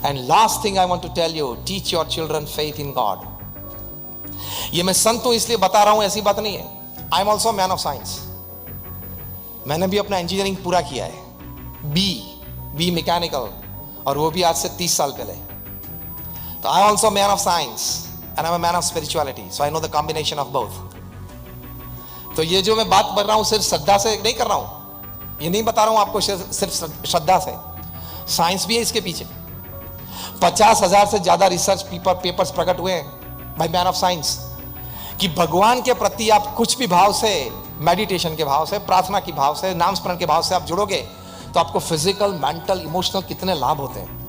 And last thing I want to tell you, teach your children faith in God. ये मैं संत हूं इसलिए बता रहा हूं, ऐसी बात नहीं है। I am also man of science. मैंने भी अपना इंजीनियरिंग पूरा किया है, बी मैकेनिकल, और वो भी आज से 30 साल पहले। तो I am also man of science and I am a man of spirituality, so I know the combination of both. तो ये जो मैं बात कर रहा हूं सिर्फ श्रद्धा से नहीं कर रहा हूं, ये नहीं बता रहा हूं आपको सिर्फ श्रद्धा से, साइंस भी है इसके पीछे। 50,000 से ज्यादा रिसर्च पेपर्स प्रकट हुए हैं बाय मैन ऑफ साइंस कि भगवान के प्रति आप कुछ भी भाव से, मेडिटेशन के भाव से, प्रार्थना के भाव से, नाम स्मरण के भाव से आप जुड़ोगे तो आपको फिजिकल, मेंटल, इमोशनल कितने लाभ होते हैं।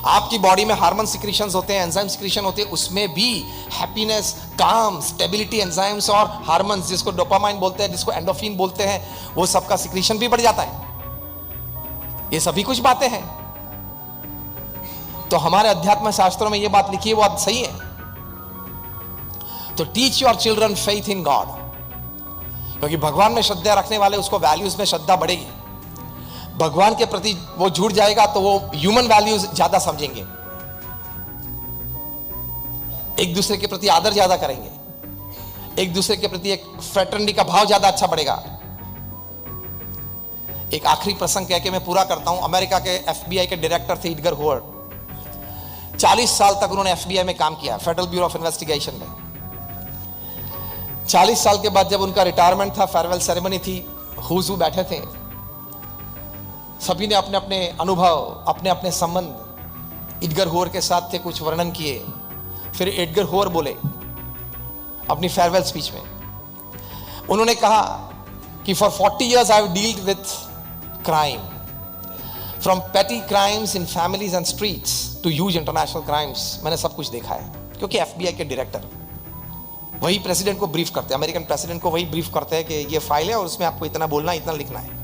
आपकी बॉडी में हार्मोन सिक्रीशंस होते हैं, एंजाइम सिक्रीशन होते हैं, उसमें भी हैप्पीनेस, काम, स्टेबिलिटी एंजाइम्स और हार्मोन्स, जिसको डोपामाइन बोलते हैं, जिसको एंडोफिन बोलते हैं, वो सबका सिक्रीशन भी बढ़ जाता है। ये सभी कुछ बातें हैं। तो हमारे अध्यात्म शास्त्रों में ये बात लिखी है, वो बात सही है। तो teach your children faith in God, क्योंकि भगवान में श्रद्धा रखने वाले, उसको वैल्यूज में श्रद्धा बढ़ेगी। भगवान के प्रति वो जुड़ जाएगा तो वो ह्यूमन वैल्यूज ज्यादा समझेंगे, एक दूसरे के प्रति आदर ज्यादा करेंगे, एक दूसरे के प्रति एक फ्रेटर्निटी का भाव ज्यादा अच्छा बढ़ेगा। एक आखिरी प्रसंग कह के मैं पूरा करता हूं। अमेरिका के FBI के डायरेक्टर थे एडगर हूवर। 40 साल तक उन्होंने FBI में काम किया, फेडरल ब्यूरो ऑफ इन्वेस्टिगेशन में। 40 साल के बाद जब उनका रिटायरमेंट था, फेयरवेल सेरेमनी थी, हुजू बैठे थे, सभी ने अपने अपने अनुभव, अपने अपने संबंध एडगर हूवर के साथ थे, कुछ वर्णन किए। फिर एडगर हूवर बोले अपनी फेयरवेल स्पीच में, उन्होंने कहा कि for 40 years I have dealt with crime, from petty crimes in families and streets to huge international crimes. मैंने सब कुछ देखा है, क्योंकि FBI के डायरेक्टर वही प्रेसिडेंट को ब्रीफ करते हैं, अमेरिकन प्रेसिडेंट को वही ब्रीफ करते हैं कि ये फाइल है और उसमें आपको इतना बोलना, इतना लिखना है।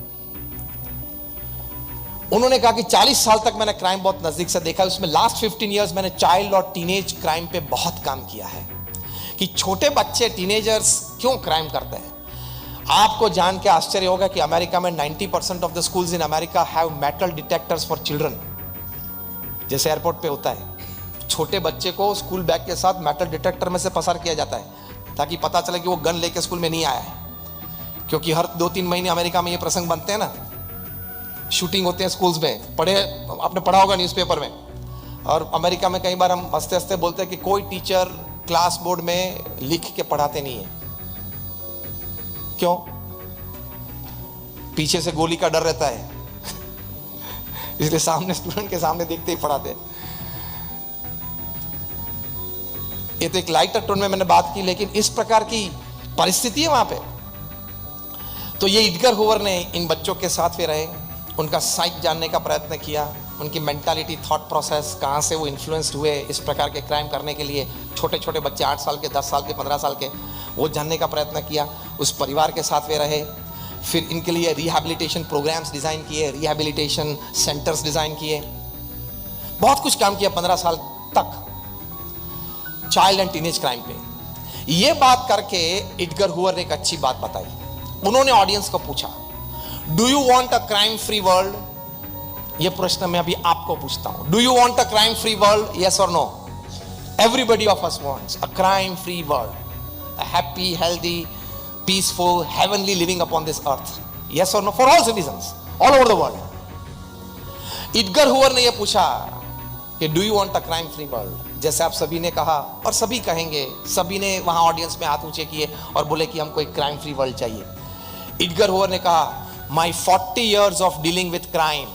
उन्होंने कहा कि 40 साल तक मैंने क्राइम बहुत नजदीक से देखा, उसमें लास्ट 15 years मैंने चाइल्ड और टीनेज क्राइम पे बहुत काम किया है, कि छोटे बच्चे, टीनेजर्स क्यों क्राइम करते हैं। आपको जान के आश्चर्य होगा कि अमेरिका में 90% of the schools in America have metal detectors for children. जैसे एयरपोर्ट पे होता है, छोटे बच्चे को स्कूल बैग के साथ मेटल डिटेक्टर में से पसार किया जाता है ताकि पता चले कि वो गन लेके स्कूल में नहीं आया है। क्योंकि हर 2-3 महीने अमेरिका में ये प्रसंग बनते हैं ना, शूटिंग होते हैं स्कूल्स में, आपने पढ़ा होगा न्यूज़पेपर में। और अमेरिका में कई बार हम हंसते हंसते बोलते हैं कि कोई टीचर क्लास बोर्ड में लिख के पढ़ाते नहीं है। क्यों? पीछे से गोली का डर रहता है इसलिए सामने, स्टूडेंट के सामने देखते ही पढ़ाते हैं। ये तो एक लाइटर टोन में मैंने बात की, लेकिन इस प्रकार की परिस्थिति है वहां पे। तो ये एडगर हूवर ने इन बच्चों के साथ में रहे, उनका साइक जानने का प्रयत्न किया, उनकी मेंटालिटी, थॉट प्रोसेस, कहाँ से वो इन्फ्लुएंस्ड हुए इस प्रकार के क्राइम करने के लिए। छोटे छोटे बच्चे 8 साल के, 10 साल के, 15 साल के, वो जानने का प्रयत्न किया। उस परिवार के साथ वे रहे। फिर इनके लिए रिहैबिलिटेशन प्रोग्राम्स डिज़ाइन किए, रिहैबिलिटेशन सेंटर्स डिज़ाइन किए, बहुत कुछ काम किया 15 साल तक चाइल्ड एंड टीनेज क्राइम पे। ये बात करके एडगर हूवर ने एक अच्छी बात बताई। उन्होंने ऑडियंस को पूछा, do you want a crime free world? ये प्रश्न मैं अभी आपको पूछता हूं। Do you want a crime free world? Yes और no? Everybody of us wants a crime free world, a happy, healthy, peaceful, heavenly living upon this earth. Yes और no? For all citizens all over the world. Edgar Hoover ने यह पूछा कि do you want a crime free world? जैसे आप सभी ने कहा और सभी कहेंगे, सभी ने वहां ऑडियंस में हाथ ऊंचे किए और बोले कि हमको एक क्राइम फ्री वर्ल्ड चाहिए। एडगर हूवर ने कहा, माई 40 years of dealing with crime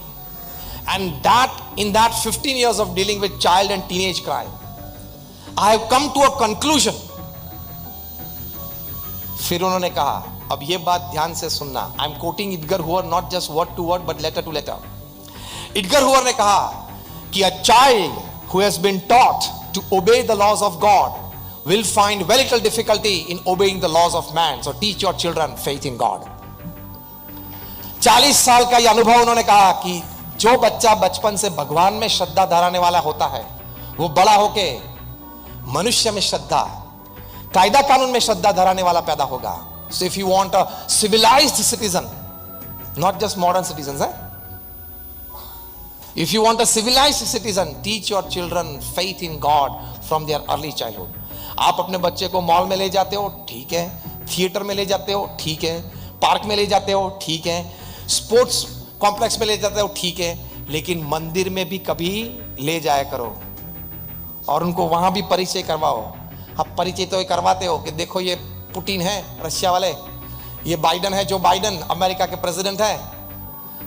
and that in that 15 years of dealing with child and teenage crime, I have come to a conclusion. फिर उन्होंने कहा, अब ये बात ध्यान से सुनना, I am quoting Edgar Hoover, not just word to word but letter to letter. Edgar Hoover ने कहा कि a child who has been taught to obey the laws of God will find very little difficulty in obeying the laws of man. So teach your children faith in God. 40 साल का यह अनुभव उन्होंने कहा कि जो बच्चा बचपन से भगवान में श्रद्धा धराने वाला होता है, वो बड़ा होके मनुष्य में श्रद्धा, कायदा कानून में श्रद्धा धराने वाला पैदा होगा। So if you want a civilized citizen, not just modern citizens, If you want a civilized citizen, teach your children faith in God from their early childhood. आप अपने बच्चे को मॉल में ले जाते हो, ठीक है, थिएटर में ले जाते हो, ठीक है, पार्क में ले जाते हो, ठीक है, स्पोर्ट्स कॉम्प्लेक्स में ले जाते हो, ठीक है, लेकिन मंदिर में भी कभी ले जाया करो और उनको वहां भी परिचय करवाओ। अब परिचय तो ये करवाते हो कि देखो ये पुतिन है रशिया वाले, ये बाइडन है, जो बाइडन अमेरिका के प्रेसिडेंट है,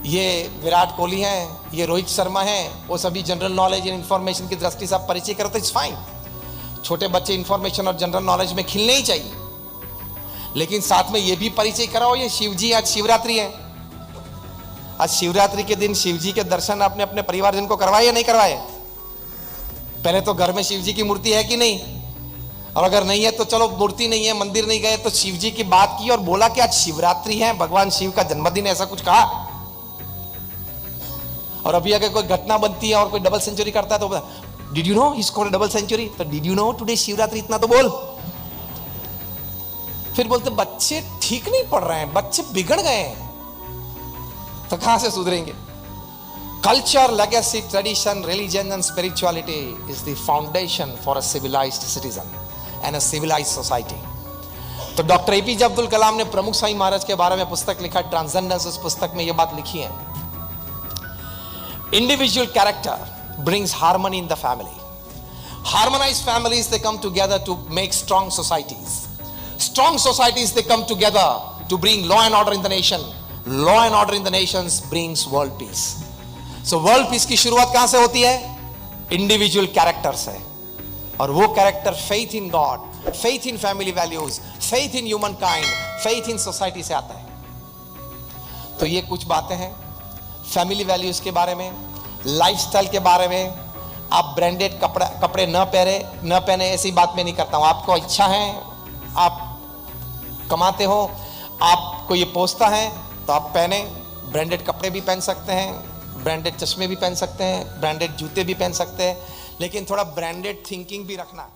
ये विराट कोहली हैं, ये रोहित शर्मा हैं, वो सभी जनरल नॉलेज एंड इंफॉर्मेशन की दृष्टि से आप परिचय करो तो इट्स फाइन। छोटे बच्चे इंफॉर्मेशन और जनरल नॉलेज में खिलने ही चाहिए, लेकिन साथ में ये भी परिचय कराओ ये शिव जी, आज शिवरात्रि है, आज शिवरात्रि के दिन शिव जी के दर्शन आपने अपने परिवारजन को करवाए या नहीं करवाए? पहले तो घर में शिव जी की मूर्ति है कि नहीं, और अगर नहीं है तो चलो मूर्ति नहीं है, मंदिर नहीं गए तो शिव जी की बात की और बोला कि आज शिवरात्रि है, भगवान शिव का जन्मदिन है, ऐसा कुछ कहा। और अभी अगर कोई घटना बनती है और कोई डबल सेंचुरी करता है तो did you know he scored double century, तो did you know today Shivratri, इतना तो बोल। फिर बोलते बच्चे ठीक नहीं पढ़ रहे हैं, बच्चे बिगड़ गए हैं, तो कहां से सुधरेंगे? Culture, legacy, tradition, religion and spirituality is the foundation for a civilised citizen and a civilised society. तो डॉक्टर एपीजे अब्दुल कलाम ने प्रमुख स्वामी महाराज के बारे में पुस्तक लिखा ट्रांसेंडेंस। उस पुस्तक में यह बात लिखी है, individual character brings harmony in the family. Harmonized families, they come together to make strong societies. Strong societies, they come together to bring law and order in the nation. Law and order in the nations brings world peace. So world peace की शुरुआत कहां से होती है? Individual character से, और वो character faith in God, faith in family values, faith in humankind, faith in society से आता है। तो ये कुछ बातें हैं फैमिली वैल्यूज के बारे में, लाइफस्टाइल के बारे में। आप ब्रांडेड कपड़े न पहने ऐसी बात मैं नहीं करता हूं। आपको इच्छा है, आप कमाते हो, आपको ये पोसता है तो आप पहने। ब्रांडेड कपड़े भी पहन सकते हैं, ब्रांडेड चश्मे भी पहन सकते हैं, ब्रांडेड जूते भी पहन सकते हैं, लेकिन थोड़ा ब्रांडेड थिंकिंग भी रखना।